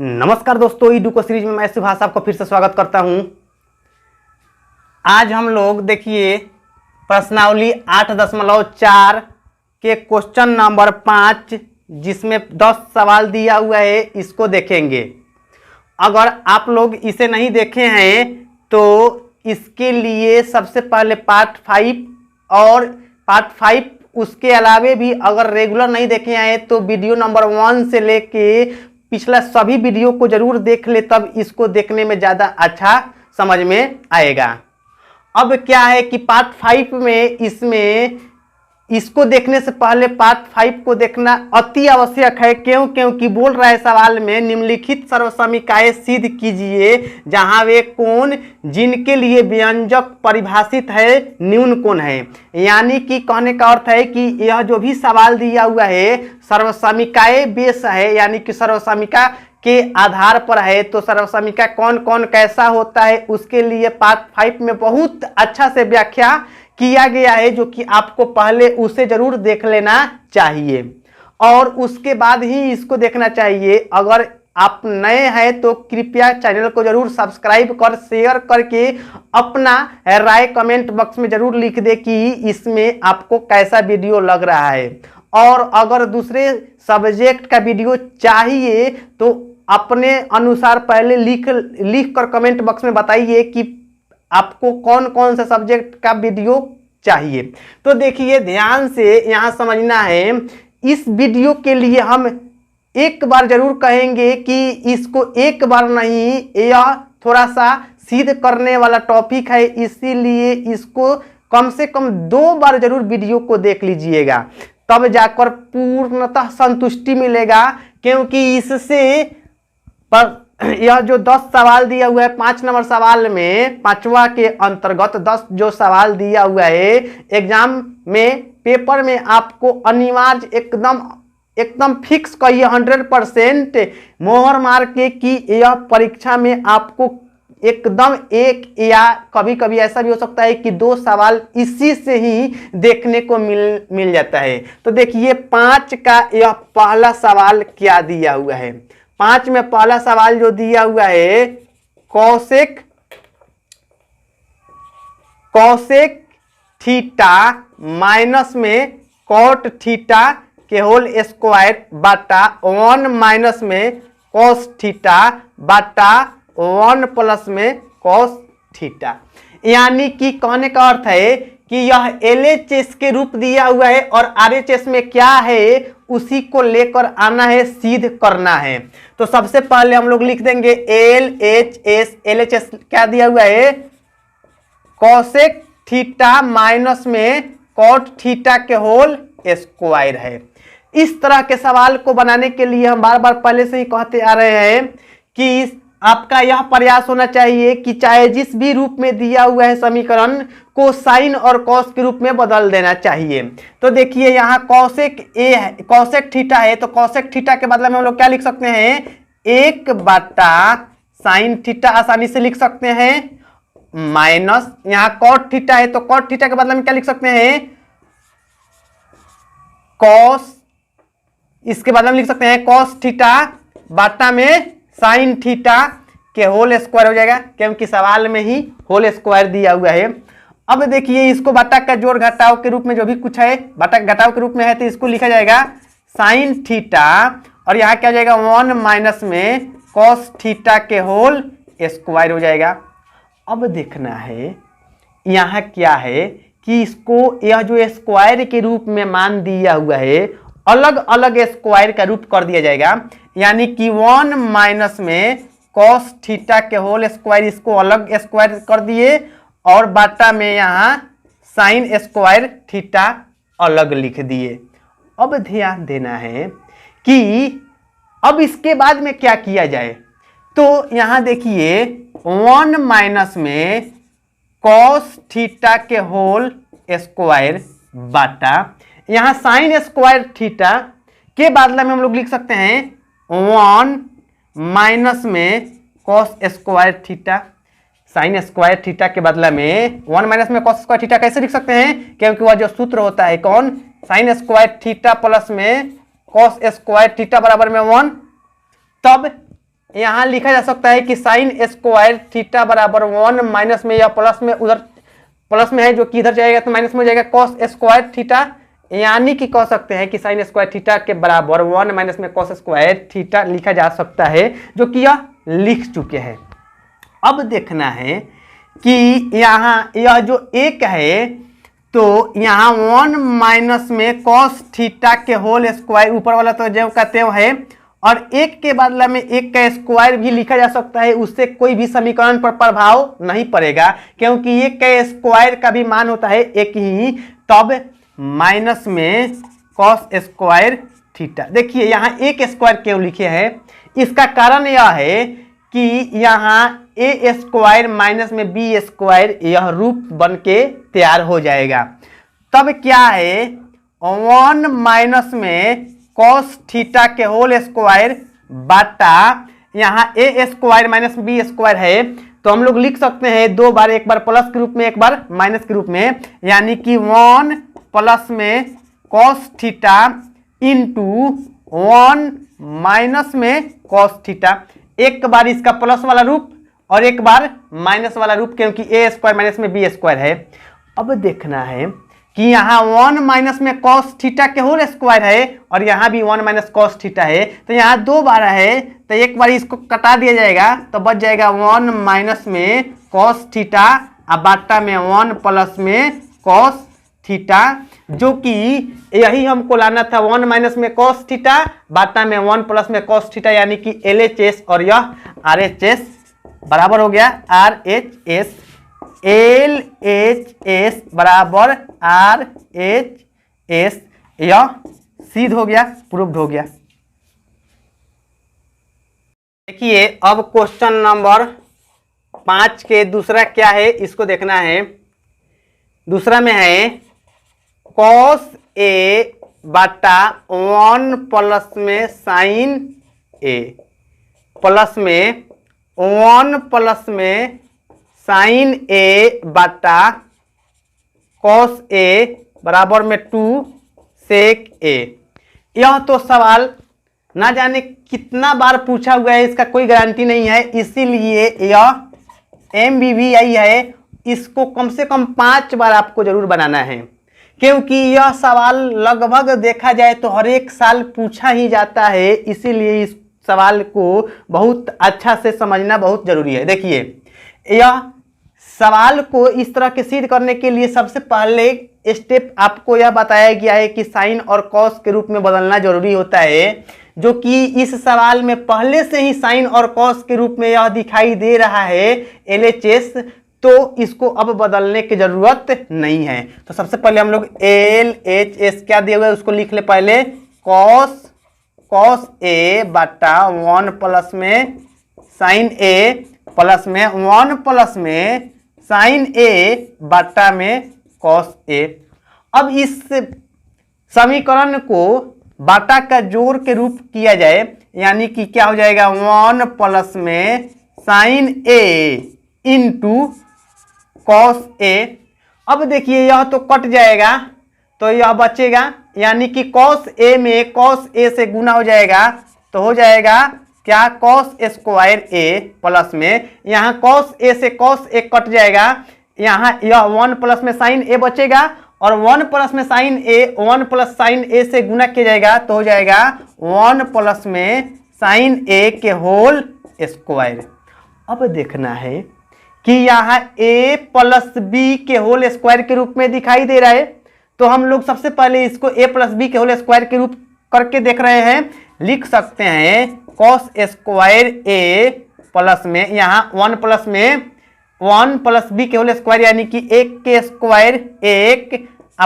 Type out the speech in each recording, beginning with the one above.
नमस्कार दोस्तों, ईडुको सीरीज में मैं सुभाष आपका फिर से स्वागत करता हूं। आज हम लोग देखिए प्रश्नावली 8.4 के क्वेश्चन नंबर 5 जिसमें 10 सवाल दिया हुआ है, इसको देखेंगे। अगर आप लोग इसे नहीं देखे हैं तो इसके लिए सबसे पहले पार्ट 5 और पार्ट 5 उसके अलावे भी अगर रेगुलर नहीं देखे हैं तो वीडियो नंबर 1 से लेके पिछला सभी वीडियो को जरूर देख ले, तब इसको देखने में ज़्यादा अच्छा समझ में आएगा। अब क्या है कि पार्ट 5 में इसको देखने से पहले पार्ट 5 को देखना अति आवश्यक है। क्योंकि बोल रहा है सवाल में निम्नलिखित सर्वसमीकाएं सिद्ध कीजिए जहां वे कोण जिनके लिए व्यंजक परिभाषित है न्यून कोण है। यानी कि कहने का अर्थ है कि यह जो भी सवाल दिया हुआ है सर्वसमीकाएं बेस है, यानी कि सर्वसमीका के आधार पर है। तो सर्वसमीका कौन कौन कैसा होता है उसके लिए पार्ट 5 में बहुत अच्छा से व्याख्या किया गया है, जो कि आपको पहले उसे जरूर देख लेना चाहिए और उसके बाद ही इसको देखना चाहिए। अगर आप नए हैं तो कृपया चैनल को जरूर सब्सक्राइब कर शेयर करके अपना राय कमेंट बॉक्स में जरूर लिख दे कि इसमें आपको कैसा वीडियो लग रहा है। और अगर दूसरे सब्जेक्ट का वीडियो चाहिए तो अपने अनुसार पहले लिख कर कमेंट बॉक्स में बताइए कि आपको कौन कौन सा सब्जेक्ट का वीडियो चाहिए। तो देखिए ध्यान से यहाँ समझना है। इस वीडियो के लिए हम एक बार जरूर कहेंगे कि इसको एक बार नहीं, यह थोड़ा सा सिद्ध करने वाला टॉपिक है, इसीलिए इसको कम से कम 2 बार जरूर वीडियो को देख लीजिएगा, तब जाकर पूर्णतः संतुष्टि मिलेगा। क्योंकि इससे यह जो 10 सवाल दिया हुआ है 5 नंबर सवाल में 5वां के अंतर्गत 10 जो सवाल दिया हुआ है एग्जाम में पेपर में आपको अनिवार्य एकदम फिक्स कहिए 100% मोहर मार के कि यह परीक्षा में आपको एकदम एक या कभी कभी ऐसा भी हो सकता है कि 2 सवाल इसी से ही देखने को मिल जाता है। तो देखिए 5 का यह पहला सवाल क्या दिया हुआ है। 5 में पहला सवाल जो दिया हुआ है कौसेक थीटा माइनस में कॉट थीटा के होल स्क्वायर बाटा 1 माइनस में कॉस थीटा बाटा 1 प्लस में कॉस थीटा। यानी कि कहने का अर्थ है कि यह LHS के रूप दिया हुआ है और RHS में क्या है उसी को लेकर आना है, सिद्ध करना है। तो सबसे पहले हम लोग लिख देंगे LHS क्या दिया हुआ है, कॉसेक थीटा माइनस में कॉट थीटा के होल स्क्वायर है। इस तरह के सवाल को बनाने के लिए हम बार बार पहले से ही कहते आ रहे हैं कि आपका यह प्रयास होना चाहिए कि चाहे जिस भी रूप में दिया हुआ है समीकरण को साइन और कॉस के रूप में बदल देना चाहिए। तो देखिए यहाँ कॉसेक ए है, कॉसेक थीटा है, तो कॉसेक थीटा के बदले में हम लोग क्या लिख सकते हैं, 1 बटा साइन थीटा आसानी से लिख सकते हैं, माइनस यहाँ कॉट थीटा है तो कॉट थीटा के बदले में क्या लिख सकते हैं, कॉस, इसके बदले में लिख सकते हैं कॉस थीटा बाटा में साइन थीटा के होल स्क्वायर हो जाएगा, क्योंकि सवाल में ही होल स्क्वायर दिया हुआ है। अब देखिए इसको बटा का जोड़ घटाव के रूप में जो भी कुछ है बटा घटाव के रूप में है तो इसको लिखा जाएगा साइन थीटा और यहाँ क्या हो जाएगा 1 माइनस में कॉस थीटा के होल स्क्वायर हो जाएगा। अब देखना है यहाँ क्या है कि इसको यह जो स्क्वायर के रूप में मान दिया हुआ है अलग अलग स्क्वायर का रूप कर दिया जाएगा। यानी कि 1 माइनस में कॉस थीटा के होल स्क्वायर, इसको अलग स्क्वायर कर दिए और बाटा में यहाँ साइन स्क्वायर थीटा अलग लिख दिए। अब ध्यान देना है कि अब इसके बाद में क्या किया जाए। तो यहाँ देखिए 1 माइनस में कॉस थीटा के होल स्क्वायर बाटा यहाँ साइन स्क्वायर थीटा के बदले में हम लोग लिख सकते हैं 1 माइनस में cos square theta. Sign square theta के बदले में 1 माइनस में कॉस स्क्वायर थीटा कैसे लिख सकते हैं, क्योंकि वह जो सूत्र होता है कौन, साइन स्क्वायर थीटा प्लस में कॉस स्क्वायर थीटा बराबर में 1। तब यहाँ लिखा जा सकता है कि साइन स्क्वायर थीटा बराबर 1 माइनस में या प्लस में, उधर प्लस में है जो कि इधर जाएगा तो माइनस में हो जाएगा कॉस स्क्वायर थीटा, यानी कि कह सकते हैं कि साइन स्क्वायर थीटा के बराबर 1 माइनस में कॉस स्क्वायर थीटा लिखा जा सकता है, जो कि यह लिख चुके हैं। अब देखना है कि यहाँ यह जो एक है तो यहाँ 1 माइनस में कॉस थीटा के होल स्क्वायर, ऊपर वाला तो जो कहते है, और एक के बदला में एक का स्क्वायर भी लिखा जा सकता है, उससे कोई भी समीकरण पर प्रभाव नहीं पड़ेगा क्योंकि एक का स्क्वायर का भी मान होता है एक ही। तब माइनस में कॉस स्क्वायर थीटा, देखिए यहाँ एक स्क्वायर क्यों लिखे हैं, इसका कारण यह है कि यहाँ ए स्क्वायर माइनस में बी स्क्वायर यह रूप बन के तैयार हो जाएगा। तब क्या है 1 माइनस में कॉस थीटा के होल स्क्वायर बाटा यहाँ ए स्क्वायर माइनस बी स्क्वायर है, तो हम लोग लिख सकते हैं दो बार, एक बार प्लस के रूप में एक बार माइनस के रूप में, यानी कि 1 प्लस में कॉस थीटा इंटू 1 माइनस में कॉस थीटा, एक बार इसका प्लस वाला रूप और एक बार माइनस वाला रूप, क्योंकि ए स्क्वायर माइनस में बी स्क्वायर है। अब देखना है कि यहाँ 1 माइनस में कॉस थीटा के होल स्क्वायर है और यहाँ भी 1 माइनस कॉस थीटा है, तो यहाँ दो बार है तो एक बार इसको कटा दिया जाएगा तो बच जाएगा 1 माइनस में कॉस थीटा और बाटा में 1 प्लस में कॉस थीटा, जो कि यही हमको लाना था 1 माइनस में कॉस थीटा बाटा में 1 प्लस में कॉस थीटा, यानी कि LHS और यह RHS बराबर हो गया RHS। LHS बराबर RHS, यह सिद्ध हो गया, प्रूव्ड हो गया। देखिए अब क्वेश्चन नंबर 5 के दूसरा क्या है इसको देखना है। दूसरा में है कॉस ए बटा 1 प्लस में साइन ए प्लस में 1 प्लस में साइन ए बटा कॉस ए बराबर में 2 सेक ए। यह तो सवाल ना जाने कितना बार पूछा हुआ है, इसका कोई गारंटी नहीं है, इसीलिए यह MBVI है, इसको कम से कम 5 बार आपको जरूर बनाना है, क्योंकि यह सवाल लगभग देखा जाए तो हर एक साल पूछा ही जाता है, इसीलिए इस सवाल को बहुत अच्छा से समझना बहुत जरूरी है। देखिए यह सवाल को इस तरह के सिद्ध करने के लिए सबसे पहले स्टेप आपको यह बताया गया है कि साइन और कॉस के रूप में बदलना जरूरी होता है, जो कि इस सवाल में पहले से ही साइन और कॉस के रूप में यह दिखाई दे रहा है LHS, तो इसको अब बदलने की जरूरत नहीं है। तो सबसे पहले हम लोग LHS क्या दिया हुआ है उसको लिख ले पहले, कॉस ए बटा 1 प्लस में साइन ए प्लस में 1 प्लस में साइन ए बटा में कॉस ए। अब इस समीकरण को बाटा का जोड़ के रूप किया जाए, यानी कि क्या हो जाएगा 1 प्लस में sign A into cos A. अब देखिए यह तो कट जाएगा तो यह बचेगा, यानी कि कॉस ए में कॉस ए से गुना हो जाएगा तो हो जाएगा क्या कॉस स्क्वायर ए प्लस में, यहाँ कॉस ए से कॉस ए कट जाएगा, यहाँ यह 1 प्लस में साइन ए बचेगा और 1 प्लस में साइन ए 1 प्लस साइन ए से गुना किया जाएगा तो हो जाएगा 1 प्लस में साइन ए के होल स्क्वायर। अब देखना है कि यहाँ a प्लस बी के होल स्क्वायर के रूप में दिखाई दे रहा है, तो हम लोग सबसे पहले इसको a प्लस बी के होल स्क्वायर के रूप करके देख रहे हैं। लिख सकते हैं कॉस स्क्वायर a प्लस में यहाँ 1 प्लस में 1 प्लस बी के होल स्क्वायर, यानी कि 1 के स्क्वायर 1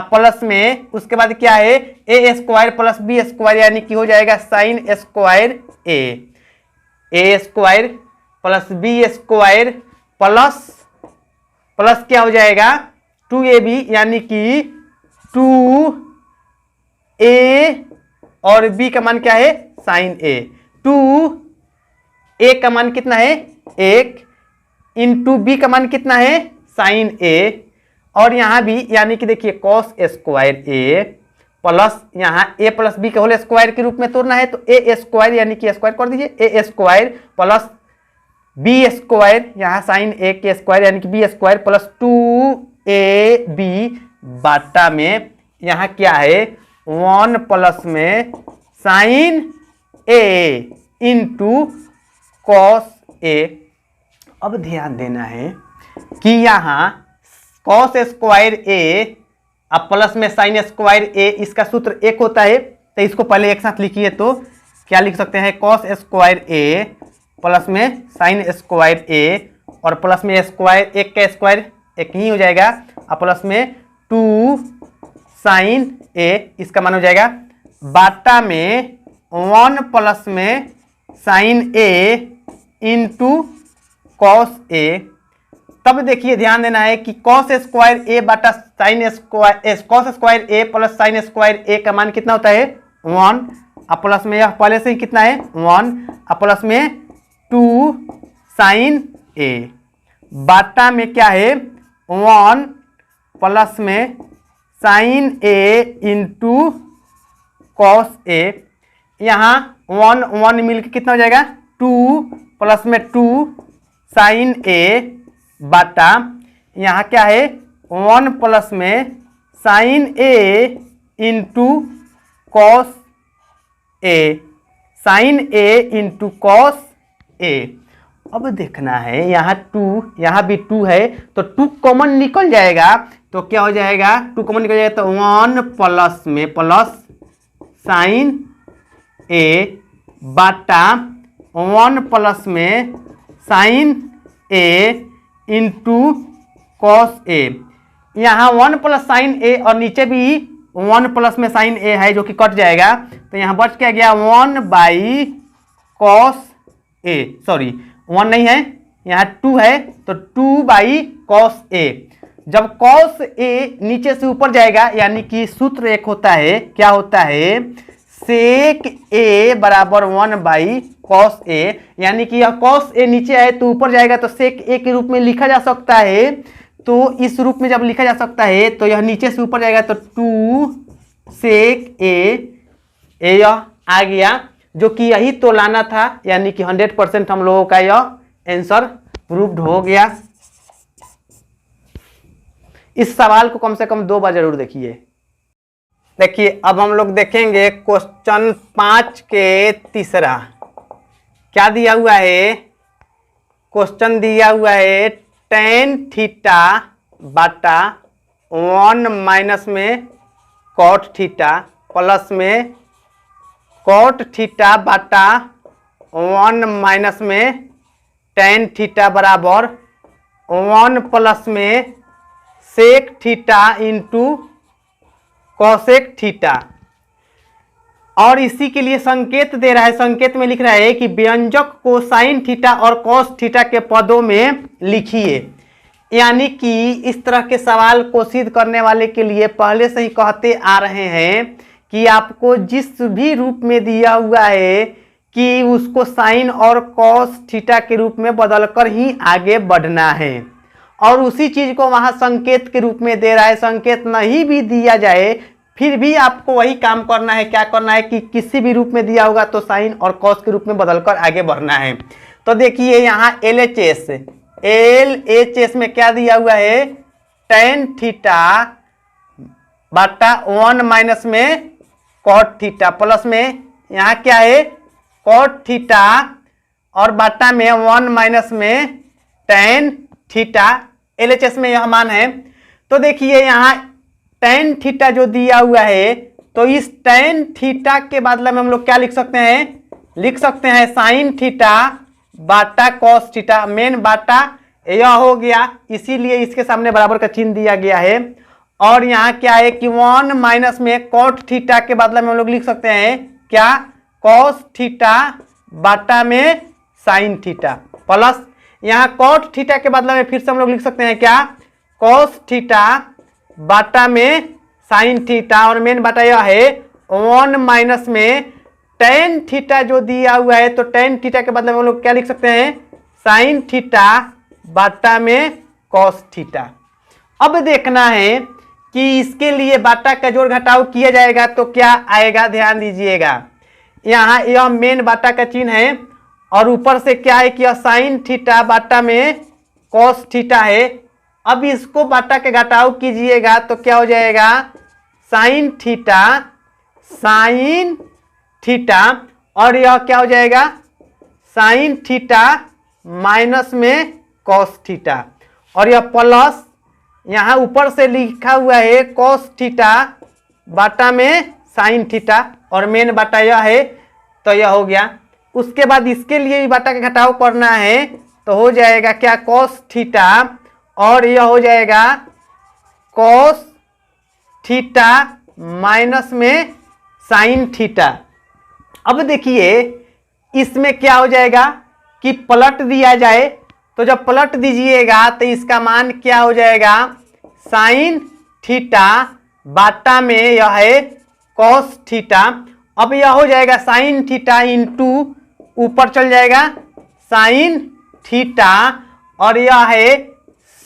प्लस में उसके बाद क्या है a square plus B square, यानी कि हो जाएगा sine square a square plus B square plus क्या हो जाएगा 2ab, यानी कि 2a और b का मान क्या है साइन a, 2a का मान कितना है 1 इंटू b का मान कितना है साइन a, और यहाँ भी यानी कि देखिए कॉस स्क्वायर a प्लस यहाँ a प्लस बी के होल स्क्वायर के रूप में तोड़ना है तो ए स्क्वायर यानी कि स्क्वायर कर दीजिए, ए स्क्वायर प्लस बी स्क्वायर, यहाँ साइन ए के स्क्वायर यानी कि बी स्क्वायर प्लस 2ab बाटा में यहाँ क्या है 1 प्लस में sign A into cos A. अब ध्यान देना है कि यहाँ कॉस स्क्वायर ए अब प्लस में साइन स्क्वायर ए, इसका सूत्र एक होता है तो इसको पहले एक साथ लिखिए तो क्या लिख सकते हैं कॉस स्क्वायर ए प्लस में साइन स्क्वायर ए और प्लस में स्क्वायर एक का स्क्वायर एक ही हो जाएगा और प्लस में 2 साइन ए इसका मान हो जाएगा बाटा में 1 प्लस में sign A into cos A. तब देखिए ध्यान देना है कि कॉस स्क्वायर ए बाटा साइन स्क्वायर कॉस स्क्वायर ए प्लस साइन स्क्वायर ए का मान कितना होता है 1 और प्लस में यह पहले से ही कितना है 1 और प्लस में 2 साइन ए बाटा में क्या है 1 प्लस में sign A into cos A. यहाँ 1 1 मिलकर कितना हो जाएगा 2 प्लस में 2 साइन ए बाटा यहाँ क्या है 1 प्लस में sign A into cos A, sign A into cos A. अब देखना है यहाँ 2 यहाँ भी 2 है तो 2 कॉमन निकल जाएगा तो क्या हो जाएगा 2 कॉमन निकल जाएगा तो 1 प्लस में प्लस साइन ए बाटा 1 प्लस में sign A into cos A. यहाँ 1 प्लस साइन ए और नीचे भी 1 प्लस में साइन ए है जो कि कट जाएगा तो यहाँ बच क्या गया 1 बाई कॉस ए, सॉरी 1 नहीं है यहाँ 2 है तो 2 बाई कॉस ए। जब कॉस ए नीचे से ऊपर जाएगा यानी कि सूत्र एक होता है क्या होता है सेक ए बराबर 1 बाई कॉस ए, यानी कि यह कॉस ए नीचे आए तो ऊपर जाएगा तो सेक ए के रूप में लिखा जा सकता है। तो इस रूप में जब लिखा जा सकता है तो यह नीचे से ऊपर जाएगा तो 2 सेक ए यह आ गया जो कि यही तो लाना था, यानी कि 100% हम लोगों का यह आंसर प्रूव्ड हो गया। इस सवाल को कम से कम 2 बार जरूर देखिए। देखिए अब हम लोग देखेंगे क्वेश्चन 5 के तीसरा क्या दिया हुआ है। क्वेश्चन दिया हुआ है tan थीटा बाटा 1 माइनस में कॉट थीटा प्लस में कॉट थीटा बाटा 1 माइनस में tan थीटा बराबर 1 प्लस में sec theta into cosec theta. और इसी के लिए संकेत दे रहा है, संकेत में लिख रहा है कि व्यंजक को साइन थीटा और कॉस थीटा के पदों में लिखिए। यानी कि इस तरह के सवाल को सिद्ध करने वाले के लिए पहले से ही कहते आ रहे हैं कि आपको जिस भी रूप में दिया हुआ है कि उसको साइन और कॉस थीटा के रूप में बदलकर ही आगे बढ़ना है। और उसी चीज को वहां संकेत के रूप में दे रहा है। संकेत नहीं भी दिया जाए फिर भी आपको वही काम करना है। क्या करना है कि किसी भी रूप में दिया होगा तो साइन और कॉस के रूप में बदलकर आगे बढ़ना है। तो देखिए यहाँ LHS में क्या दिया हुआ है tan थीटा बाटा 1 माइनस में कॉट थीटा प्लस में यहाँ क्या है कॉट थीटा और बाटा में 1 माइनस में tan थीटा। LHS में यह मान है। तो देखिए यहाँ tan थीटा जो दिया हुआ है तो इस tan थीटा के बदले में हम लोग क्या लिख सकते हैं, लिख सकते हैं साइन थीटा बाटा कॉस थीटा। मेन बाटा यह हो गया इसीलिए इसके सामने बराबर का चिन्ह दिया गया है। और यहाँ क्या है कि 1 माइनस में कॉट थीटा के बदले में हम लोग लिख सकते हैं क्या कॉस थीटा बाटा में साइन थीटा प्लस यहाँ कॉट थीटा के बदले में फिर से हम लोग लिख सकते हैं क्या कॉस थीटा बाटा में साइन थीटा। और मेन बाटा यह है 1 माइनस में tan थीटा जो दिया हुआ है तो tan थीटा के बदले में हम लोग क्या लिख सकते हैं साइन थीटा बाटा में कॉस थीटा। अब देखना है कि इसके लिए बाटा का जोड़ घटाव किया जाएगा तो क्या आएगा, ध्यान दीजिएगा। यहाँ यह मेन बाटा का चिन्ह है और ऊपर से क्या है कि यह साइन थीटा बाटा में कॉस थीटा है। अब इसको बाटा के घटाव कीजिएगा तो क्या हो जाएगा, साइन थीटा और यह क्या हो जाएगा, साइन थीटा माइनस में कॉस थीटा और यह प्लस यहाँ ऊपर से लिखा हुआ है कॉस थीटा बाटा में साइन थीटा और मेन बाटा यह है, तो यह हो गया। उसके बाद इसके लिए भी बाटा का घटाव करना है तो हो जाएगा क्या, कॉस थीटा और यह हो जाएगा कॉस थीटा माइनस में साइन थीटा। अब देखिए इसमें क्या हो जाएगा कि पलट दिया जाए, तो जब पलट दीजिएगा तो इसका मान क्या हो जाएगा, साइन थीटा बाटा में यह है कॉस थीटा। अब यह हो जाएगा साइन थीटा इंटू ऊपर चल जाएगा साइन थीटा और यह है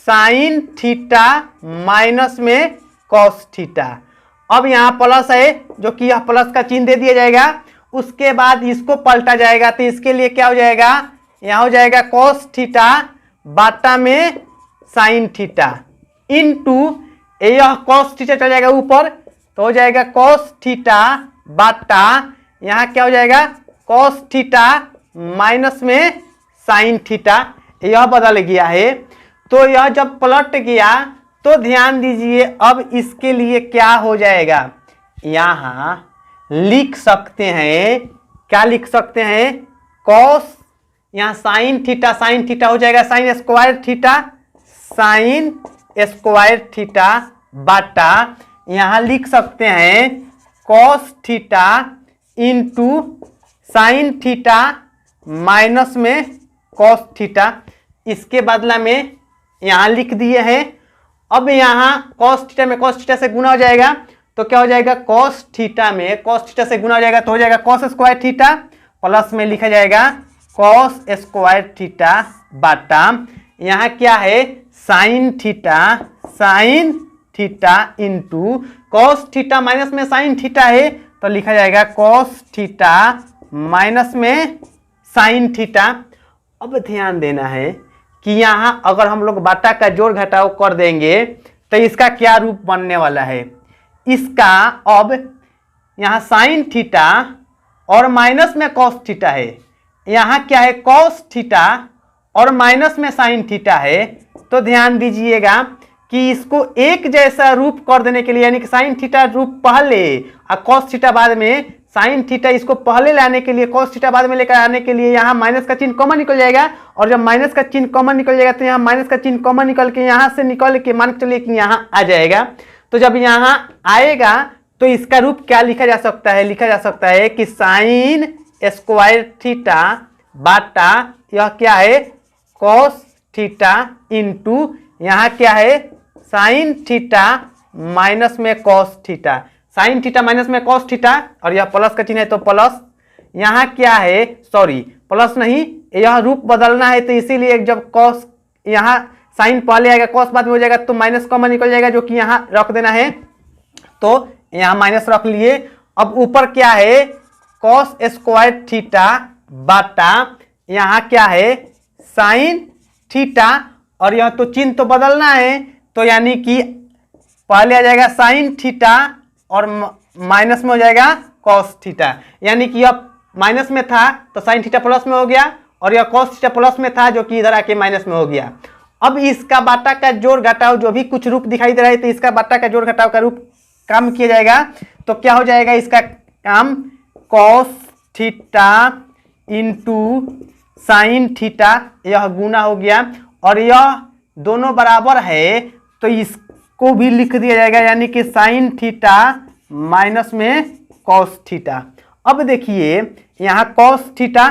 साइन थीटा माइनस में कॉस थीटा। अब यहाँ प्लस है जो कि यह प्लस का चिन्ह दे दिया जाएगा। उसके बाद इसको पलटा जाएगा तो इसके लिए क्या हो जाएगा, यहाँ हो जाएगा कॉस थीटा बाटा में साइन थीटा इंटू यह कॉस थीटा चल जाएगा ऊपर तो हो जाएगा कॉस थीटा बाटा, यहाँ क्या हो जाएगा कॉस थीटा माइनस में साइन थीटा, यह बदल गया है। तो यह जब पलट गया तो ध्यान दीजिए अब इसके लिए क्या हो जाएगा, यहाँ लिख सकते हैं, क्या लिख सकते हैं, कॉस यहाँ साइन थीटा हो जाएगा साइन स्क्वायर थीटा बाटा, यहाँ लिख सकते हैं cos theta into sine theta minus में कॉस थीटा। इसके बदला में यहाँ लिख दिए हैं। अब यहाँ कॉस थीटा में कॉस थीटा से गुना हो जाएगा तो क्या हो जाएगा, कॉस थीटा में कॉस थीटा से गुना हो जाएगा तो हो जाएगा कॉस स्क्वायर थीटा प्लस में लिखा जाएगा कॉस स्क्वायर थीटा बाटा, यहाँ क्या है sine theta into cos theta minus में साइन थीटा है तो लिखा जाएगा कॉस थीटा माइनस में साइन थीटा। अब ध्यान देना है कि यहाँ अगर हम लोग बाटा का जोड़ घटाव कर देंगे तो इसका क्या रूप बनने वाला है, इसका अब यहाँ साइन थीटा और माइनस में कॉस थीटा है, यहाँ क्या है कॉस थीटा और माइनस में साइन थीटा है। तो ध्यान दीजिएगा कि इसको एक जैसा रूप कर देने के लिए, यानी कि साइन थीटा रूप पहले और कॉस थीटा बाद में, साइन थीटा इसको पहले लाने के लिए कॉस थीटा बाद में लेकर आने के लिए यहाँ माइनस का चिन्ह कॉमन निकल जाएगा और जब माइनस का चिन्ह कॉमन निकल जाएगा तो यहाँ माइनस का चिन्ह कॉमन निकल के यहाँ से निकल के मान के चलिए कि यहाँ आ जाएगा। तो जब यहाँ आएगा तो इसका रूप क्या लिखा जा सकता है, लिखा जा सकता है कि साइन स्क्वायर थीटा बाटा यह क्या है कॉस थीटा इंटू यहाँ क्या है साइन थीटा माइनस में cos theta, sign theta minus में कॉस थीटा और यह प्लस का चिन्ह है तो प्लस, यहाँ क्या है सॉरी प्लस नहीं, यह रूप बदलना है तो इसीलिए जब कॉस यहाँ साइन पहले आएगा कॉस बाद में हो जाएगा तो माइनस कॉमन निकल जाएगा जो कि यहाँ रख देना है, तो यहाँ माइनस रख लिए। अब ऊपर क्या है कॉस स्क्वायर थीटा बाटा, यहाँ क्या है साइन थीटा और यह तो चिन्ह तो बदलना है तो यानी कि पहले आ जाएगा साइन थीटा और माइनस में हो जाएगा कॉस थीटा, यानी कि यह माइनस में था तो साइन थीटा प्लस में हो गया और यह कॉस थीटा प्लस में था जो कि इधर आके माइनस में हो गया। अब इसका बाटा का जोड़ घटाव जो भी कुछ रूप दिखाई दे रहा है तो इसका बाटा का जोड़ घटाव का रूप काम किया जाएगा तो क्या हो जाएगा इसका काम, cos theta into sine theta, यह गुना हो गया और यह दोनों बराबर है तो इसको भी लिख दिया जाएगा यानी कि साइन थीटा माइनस में कॉस थीटा। अब देखिए यहाँ कॉस थीटा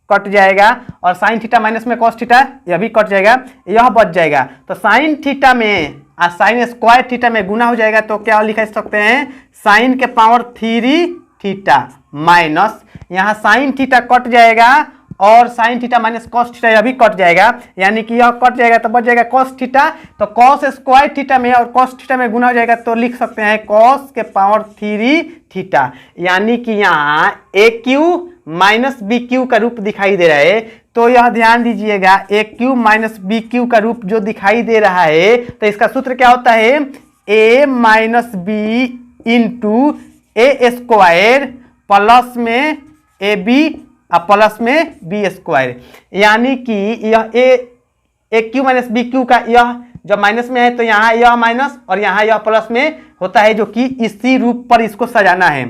कट जाएगा और साइन थीटा माइनस में कॉस थीटा यह भी कट जाएगा, यह बच जाएगा तो साइन थीटा में और साइन स्क्वायर थीटा में गुना हो जाएगा तो क्या लिख सकते हैं साइन के पावर 3 थीटा माइनस यहाँ साइन थीटा कट जाएगा और sign theta minus cos theta यह भी कट जाएगा, यानी कि यह कट जाएगा तो बच जाएगा कॉस थीटा। तो कॉस स्क्वायर थीटा में और कॉस थीटा में गुना हो जाएगा तो लिख सकते हैं कॉस के पावर 3 थीटा, यानी कि यहाँ ए क्यू माइनस बी क्यू का रूप दिखाई दे रहा है। तो यह ध्यान दीजिएगा ए क्यू माइनस बी क्यू का रूप जो दिखाई दे रहा है तो इसका सूत्र क्या होता है, ए minus B into A square plus में ए बी प्लस में बी स्क्वायर, यानी कि यह ए क्यू माइनस बी क्यू का यह जब माइनस में है तो यहाँ यह माइनस और यहाँ यह प्लस में होता है, जो कि इसी रूप पर इसको सजाना है,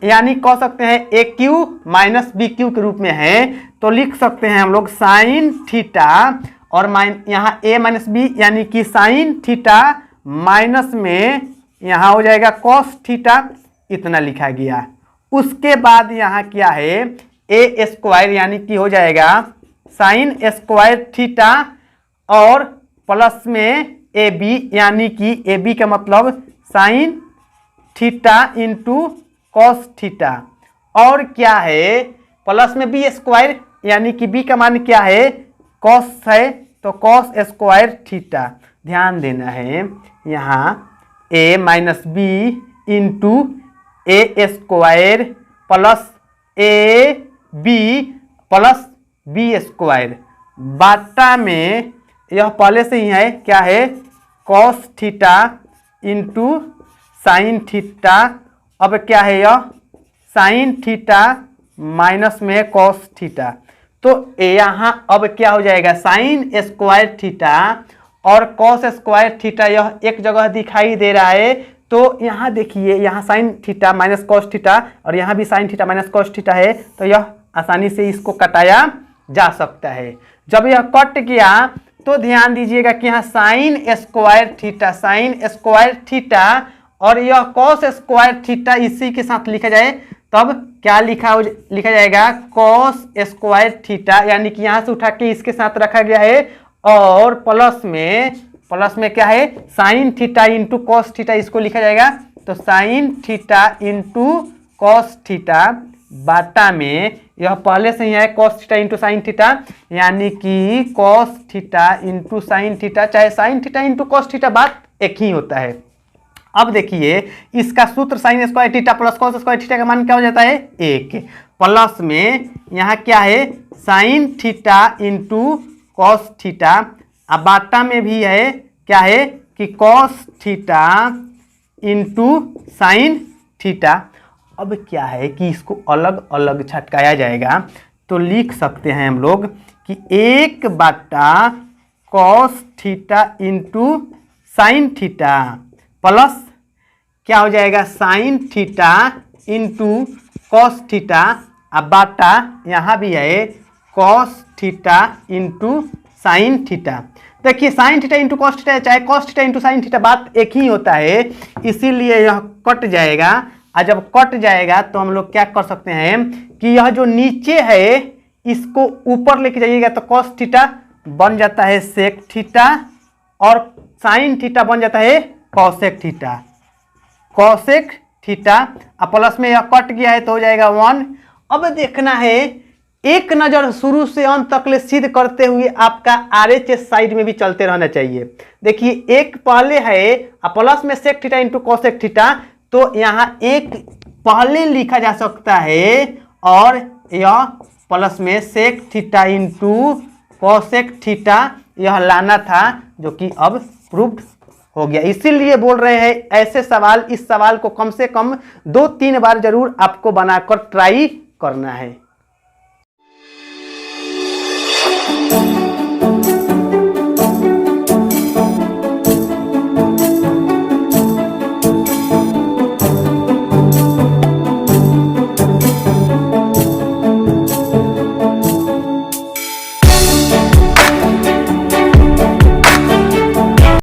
यानी कह सकते हैं ए क्यू माइनस बी क्यू के रूप में है। तो लिख सकते हैं हम लोग साइन थीटा और यहाँ ए माइनस बी यानी कि साइन थीटा माइनस में यहाँ हो जाएगा कॉस थीटा, इतना लिखा गया। उसके बाद यहाँ क्या है ए स्क्वायर यानी कि हो जाएगा साइन स्क्वायर थीटा और प्लस में ए बी यानी कि ए बी का मतलब sign theta into cos theta, और क्या है प्लस में बी स्क्वायर यानी कि बी का मान क्या है कॉस है तो कॉस स्क्वायर थीटा। ध्यान देना है यहाँ A minus B into A square plus A B plus B square, बाटा में यह पहले से ही है क्या है cos theta into sine theta. अब क्या है यह साइन थीटा माइनस में कॉस थीटा, तो यहाँ अब क्या हो जाएगा साइन स्क्वायर थीटा और कॉस स्क्वायर थीटा यह एक जगह दिखाई दे रहा है। तो यहाँ देखिए यहाँ sign theta minus cos theta और यहाँ भी sign theta minus cos theta है, तो यह आसानी से इसको कटाया जा सकता है। जब यह कट गया तो ध्यान दीजिएगा कि यहाँ साइन स्क्वायर थीटा और यह कॉस स्क्वायर थीटा इसी के साथ लिखा जाए तब क्या लिखा जाएगा कॉस स्क्वायर थीटा, यानी कि यहाँ से उठा के इसके साथ रखा गया है और प्लस में क्या है sine theta into cos theta इसको लिखा जाएगा। तो sine theta into cos theta बाटा में यह पहले से ही है cos theta into sine theta, यानी कि cos theta into sine theta, चाहे sine theta into cos theta बात एक ही होता है। अब देखिए इसका सूत्र sine square theta plus cos square theta का मान क्या हो जाता है 1, प्लस में यहाँ क्या है sine theta into cos theta, अब बाटा में भी है क्या है कि cos theta into sine theta. अब क्या है कि इसको अलग अलग छटकाया जाएगा, तो लिख सकते हैं हम लोग कि 1 cos theta into sine theta plus क्या हो जाएगा sine theta into cos theta, अब बाटा यहाँ भी है cos theta into sine theta. देखिए sine theta into cos theta चाहे cos theta into sine theta बात एक ही होता है, इसीलिए यह कट जाएगा। और जब कट जाएगा तो हम लोग क्या कर सकते हैं कि यह जो नीचे है इसको ऊपर लेके जाइएगा तो कॉस थीटा बन जाता है सेक थीटा और साइन थीटा बन जाता है कॉसेक थीटा, अब प्लस में यह कट गया है तो हो जाएगा 1। अब देखना है एक नज़र शुरू से अंत तक ले सिद्ध करते हुए आपका RHS साइड में भी चलते रहना चाहिए। देखिए एक पहले है प्लस में sec theta into cosec theta, तो यहाँ एक पहले लिखा जा सकता है और यह प्लस में sec theta into cosec theta यह लाना था, जो कि अब प्रूव्ड हो गया। इसीलिए बोल रहे हैं ऐसे सवाल, इस सवाल को कम से कम 2-3 बार जरूर आपको बनाकर ट्राई करना है।